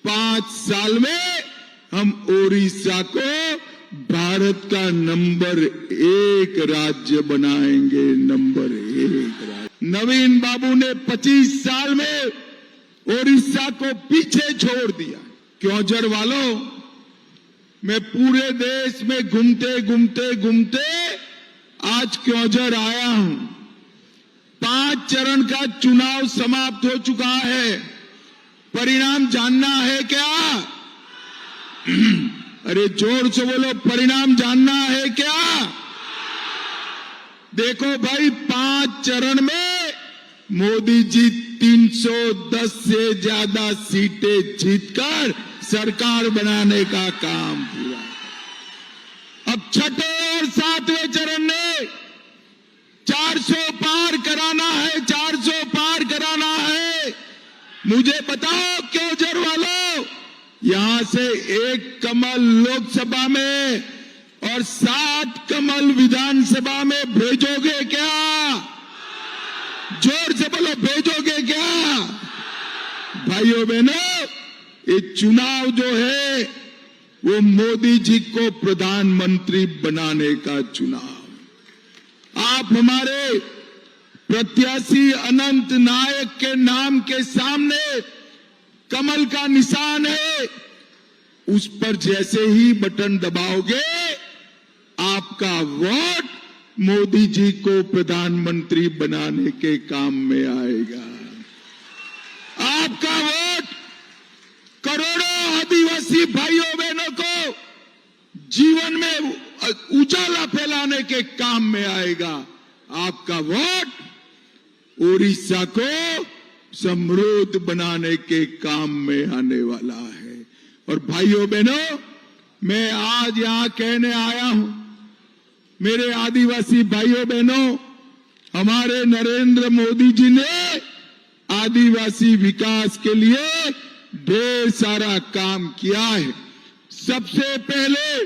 5 साल में हम ओडिशा को भारत का नंबर 1 राज्य बनाएंगे, नंबर 1 राज्य। नवीन बाबू ने 25 साल में ओडिशा को पीछे छोड़ दिया। क्योंझर वालों, मैं पूरे देश में घूमते आज क्योंझर आया हूं। 5 चरण का चुनाव समाप्त हो चुका है। परिणाम जानना है क्या? अरे जोर से बोलो, परिणाम जानना है क्या? देखो भाई, 5 चरण में मोदी जी 310 से ज्यादा सीटें जीतकर सरकार बनाने का काम पूरा। अब छठे और 7वें चरण में 400 पार कराना है, 400 पार कराना है। मुझे बताओ क्योंझर वालों, यहां से 1 कमल लोकसभा में और 7 कमल विधानसभा में भेजोगे क्या? जोर से बोलो, भेजोगे क्या? भाइयों बहनों, ये चुनाव जो है वो मोदी जी को प्रधानमंत्री बनाने का चुनाव। आप हमारे प्रत्याशी अनंत नायक के नाम के सामने कमल का निशान है। उस पर जैसे ही बटन दबाओगे, आपका वोट मोदी जी को प्रधानमंत्री बनाने के काम में आएगा। आपका वोट करोड़ों आदिवासी भाइयों बहनों को जीवन में उजाला फैलाने के काम में आएगा। आपका वोट ओडिशा को समृद्ध बनाने के काम में आने वाला है। और भाइयों बहनों, मैं आज यहां कहने आया हूं, मेरे आदिवासी भाइयों बहनों, हमारे नरेंद्र मोदी जी ने आदिवासी विकास के लिए ढेर सारा काम किया है। सबसे पहले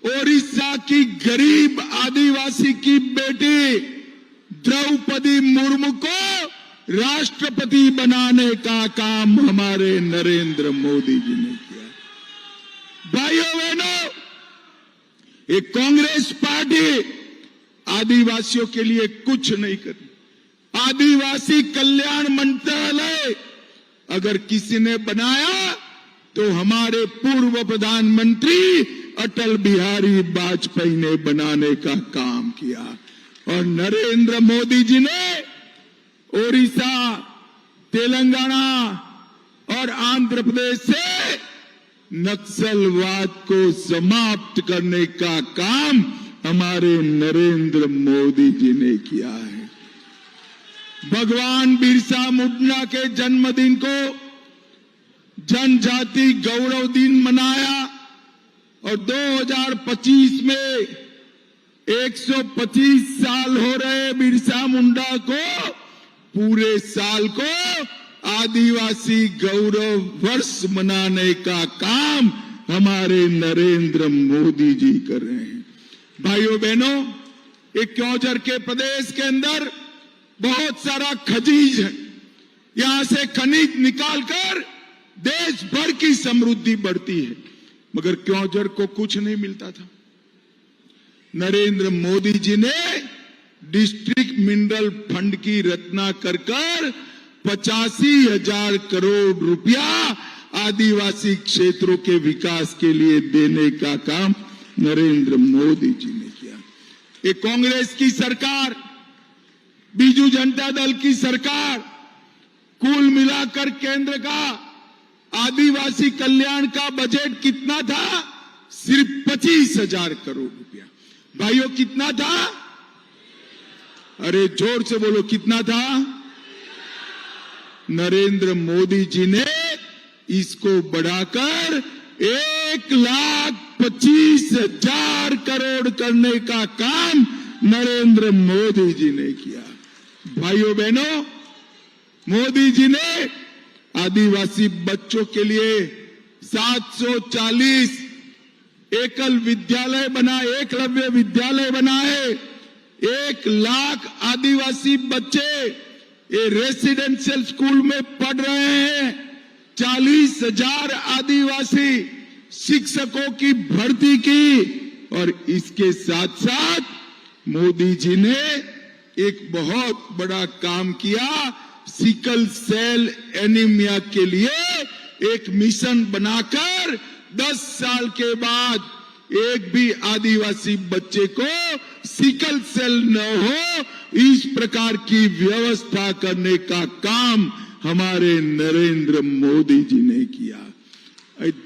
ओडिशा की गरीब आदिवासी की बेटी द्रौपदी मुर्मू को राष्ट्रपति बनाने का काम हमारे नरेंद्र मोदी जी ने किया। भाइयों बहनों, एक कांग्रेस पार्टी आदिवासियों के लिए कुछ नहीं करी। आदिवासी कल्याण मंत्रालय अगर किसी ने बनाया तो हमारे पूर्व प्रधानमंत्री अटल बिहारी वाजपेयी ने बनाने का काम किया। और नरेंद्र मोदी जी ने ओडिशा, तेलंगाना और आंध्र प्रदेश से नक्सलवाद को समाप्त करने का काम हमारे नरेंद्र मोदी जी ने किया है। भगवान बिरसा मुंडा के जन्मदिन को जनजाति गौरव दिन मनाया और 2025 में 125 साल हो रहे बिरसा मुंडा को, पूरे साल को आदिवासी गौरव वर्ष मनाने का काम हमारे नरेंद्र मोदी जी कर रहे हैं। भाइयों बहनों, एक क्योंझर के प्रदेश के अंदर बहुत सारा खनिज है। यहां से खनिज निकालकर देश भर की समृद्धि बढ़ती है, मगर क्योंझर को कुछ नहीं मिलता था। नरेंद्र मोदी जी ने डिस्ट्रिक्ट मिनरल फंड की रचना कर 85,000 करोड़ रुपया आदिवासी क्षेत्रों के विकास के लिए देने का काम नरेंद्र मोदी जी ने किया। ये कांग्रेस की सरकार, बीजू जनता दल की सरकार, कुल मिलाकर केंद्र का आदिवासी कल्याण का बजट कितना था? सिर्फ 25,000 करोड़ रुपया। भाइयों, कितना था? अरे जोर से बोलो, कितना था? नरेंद्र मोदी जी ने इसको बढ़ाकर 1,25,000 करोड़ करने का काम नरेंद्र मोदी जी ने किया। भाइयों बहनों, मोदी जी ने आदिवासी बच्चों के लिए 740 एकल विद्यालय बनाए, एकलव्य विद्यालय बनाए। 1 लाख आदिवासी बच्चे ये रेसिडेंशियल स्कूल में पढ़ रहे हैं। 40,000 आदिवासी शिक्षकों की भर्ती की और इसके साथ साथ मोदी जी ने एक बहुत बड़ा काम किया। सिकल सेल एनीमिया के लिए एक मिशन बनाकर 10 साल के बाद एक भी आदिवासी बच्चे को सिकल सेल न हो, इस प्रकार की व्यवस्था करने का काम हमारे नरेंद्र मोदी जी ने किया।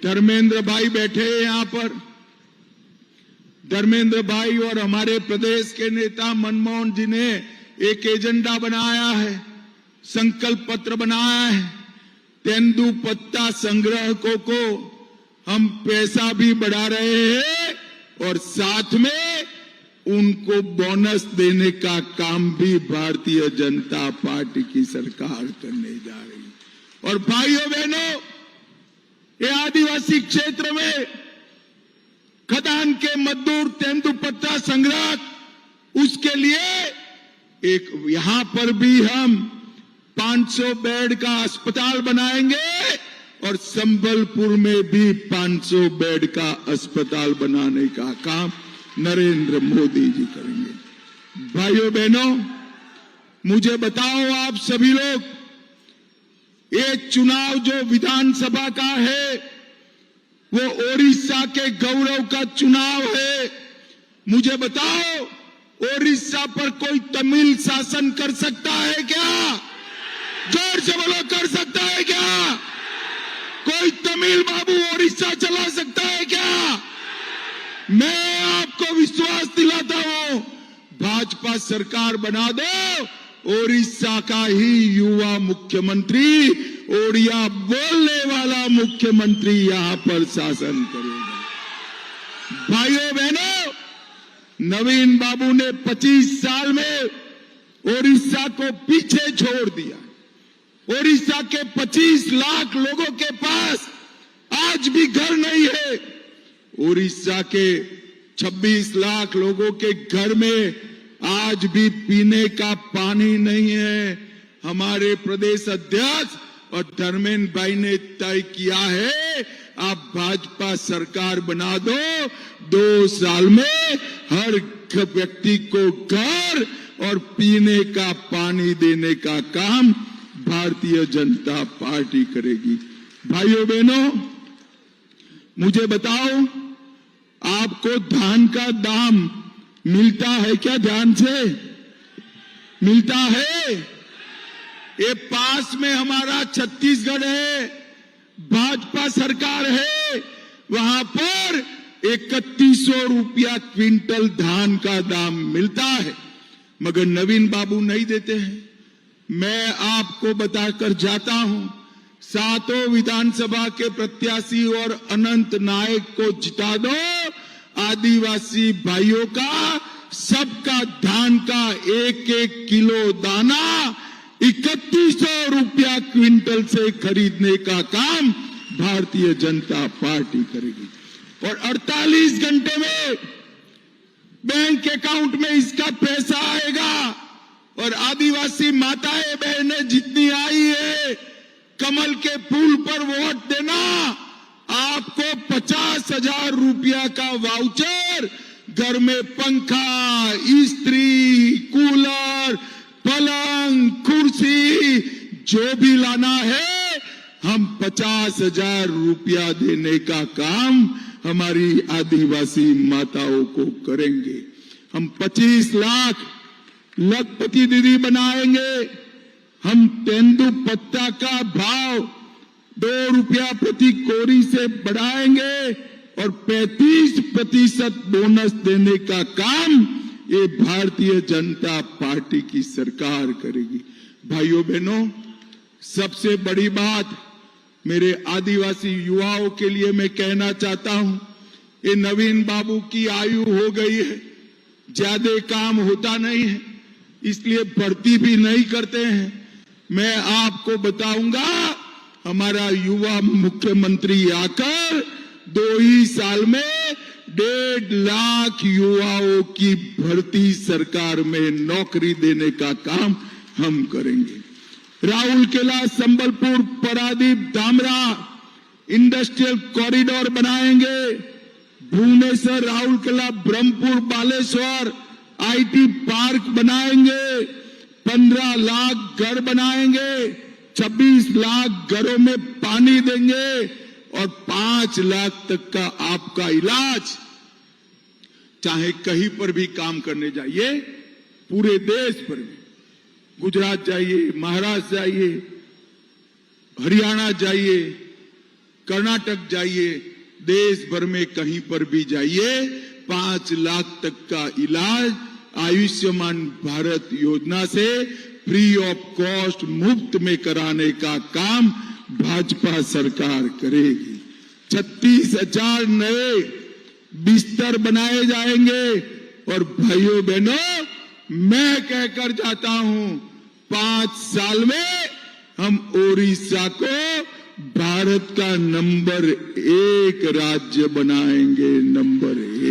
धर्मेंद्र भाई बैठे हैं यहां पर। धर्मेंद्र भाई और हमारे प्रदेश के नेता मनमोहन जी ने एक एजेंडा बनाया है, संकल्प पत्र बनाया है। तेंदुपत्ता संग्राहकों को हम पैसा भी बढ़ा रहे हैं और साथ में उनको बोनस देने का काम भी भारतीय जनता पार्टी की सरकार करने जा रही है। और भाइयों बहनों, ये आदिवासी क्षेत्र में खदान के मजदूर तेंदुपत्ता संग्रह, उसके लिए एक यहां पर भी हम 500 बेड का अस्पताल बनाएंगे और संबलपुर में भी 500 बेड का अस्पताल बनाने का काम नरेंद्र मोदी जी करेंगे। भाइयों बहनों, मुझे बताओ आप सभी लोग, ये चुनाव जो विधानसभा का है वो ओडिशा के गौरव का चुनाव है। मुझे बताओ, ओडिशा पर कोई तमिल शासन कर सकता है क्या? जोर से बोलो, कर सकता है क्या? कोई तमिल बाबू ओडिशा चला सकता है क्या? मैं आपको विश्वास दिलाता हूं, भाजपा सरकार बना दो, ओडिशा का ही युवा मुख्यमंत्री, ओडिया बोलने वाला मुख्यमंत्री यहां पर शासन करेगा। भाइयों बहनों, नवीन बाबू ने 25 साल में ओडिशा को पीछे छोड़ दिया। ओडिशा के 25 लाख लोगों के पास आज भी घर नहीं है। ओडिशा के 26 लाख लोगों के घर में आज भी पीने का पानी नहीं है। हमारे प्रदेश अध्यक्ष और धर्मेंद्र भाई ने तय किया है, आप भाजपा सरकार बना दो, 2 साल में हर व्यक्ति को घर और पीने का पानी देने का काम भारतीय जनता पार्टी करेगी। भाइयों बहनों, मुझे बताओ, आपको धान का दाम मिलता है क्या? ध्यान से मिलता है? ये पास में हमारा छत्तीसगढ़ है, भाजपा सरकार है, वहां पर 3100 रुपया क्विंटल धान का दाम मिलता है, मगर नवीन बाबू नहीं देते हैं। मैं आपको बताकर जाता हूं, 7 विधानसभा के प्रत्याशी और अनंत नायक को जिता दो, आदिवासी भाइयों का सबका धान का 1-1 किलो दाना 3100 रुपया क्विंटल से खरीदने का काम भारतीय जनता पार्टी करेगी और 48 घंटे में बैंक अकाउंट में इसका पैसा आएगा। और आदिवासी माताएं बहनें जितनी आई है, कमल के फूल पर वोट देना, आपको 50,000 रुपया का वाउचर, घर में पंखा, इस्त्री, कूलर, पलंग, कुर्सी जो भी लाना है, हम 50,000 रुपया देने का काम हमारी आदिवासी माताओं को करेंगे। हम 25 लाख लखपति दीदी बनाएंगे। हम तेंदुपत्ता का भाव 2 रुपया प्रति कोरी से बढ़ाएंगे और 35% बोनस देने का काम ये भारतीय जनता पार्टी की सरकार करेगी। भाइयों बहनों, सबसे बड़ी बात मेरे आदिवासी युवाओं के लिए मैं कहना चाहता हूं, ये नवीन बाबू की आयु हो गई है, ज्यादा काम होता नहीं है, इसलिए भर्ती भी नहीं करते हैं। मैं आपको बताऊंगा, हमारा युवा मुख्यमंत्री आकर 2 ही साल में 1.5 लाख युवाओं की भर्ती सरकार में नौकरी देने का काम हम करेंगे। राउरकेला, संबलपुर, पारादीप, धामरा इंडस्ट्रियल कॉरिडोर बनाएंगे। भुवनेश्वर, राउरकेला, ब्रह्मपुर, बालेश्वर आईटी पार्क बनाएंगे। 15 लाख घर बनाएंगे। 26 लाख घरों में पानी देंगे और 5 लाख तक का आपका इलाज। चाहे कहीं पर भी काम करने जाइए, पूरे देश पर भी, गुजरात जाइए, महाराष्ट्र जाइए, हरियाणा जाइए, कर्नाटक जाइए, देश भर में कहीं पर भी जाइए, 5 लाख तक का इलाज आयुष्मान भारत योजना से फ्री ऑफ कॉस्ट, मुफ्त में कराने का काम भाजपा सरकार करेगी। 36,000 नए बिस्तर बनाए जाएंगे। और भाइयों बहनों, मैं कहकर जाता हूं, 5 साल में हम ओडिशा को भारत का नंबर 1 राज्य बनाएंगे। नंबर 1।